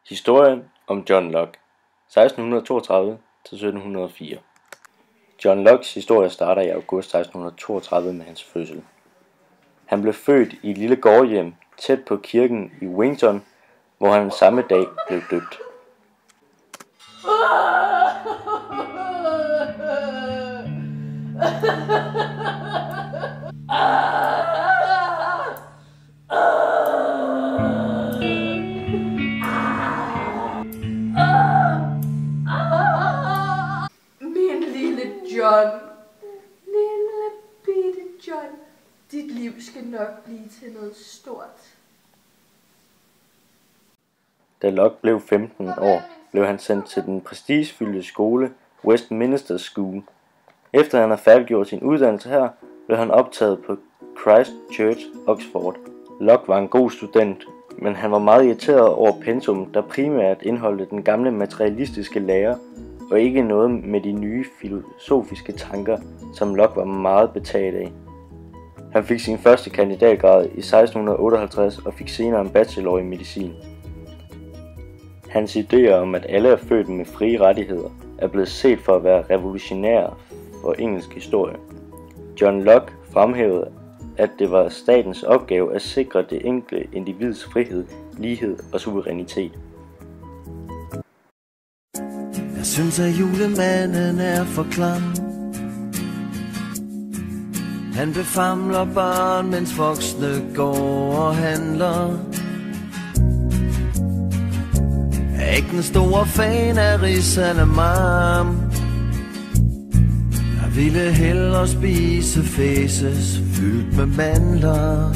Historien om John Locke 1632 til 1704. John Lockes historie starter i august 1632 med hans fødsel. Han blev født i et lille gårdhjem tæt på kirken i Winton, hvor han samme dag blev døbt. Min lille John, lille bitte John, dit liv skal nok blive til noget stort. Da Locke blev 15 år, blev han sendt til den prestigefyldte skole Westminster School. Efter han havde færdiggjort sin uddannelse her, blev han optaget på Christ Church, Oxford. Locke var en god student, men han var meget irriteret over pensum, der primært indeholdte den gamle materialistiske lære, og ikke noget med de nye filosofiske tanker, som Locke var meget betaget af. Han fik sin første kandidatgrad i 1658 og fik senere en bachelor i medicin. Hans idéer om, at alle er født med frie rettigheder, er blevet set for at være revolutionære for engelsk historie. John Locke fremhævede, at det var statens opgave at sikre det enkelte individs frihed, lighed og suverænitet. Jeg synes, at julemanden er for klam. Han befamler børn, mens voksne går og handler. Jeg er ikke den store fan af risalamam. Jeg ville hellere spise faces fyldt med mandler.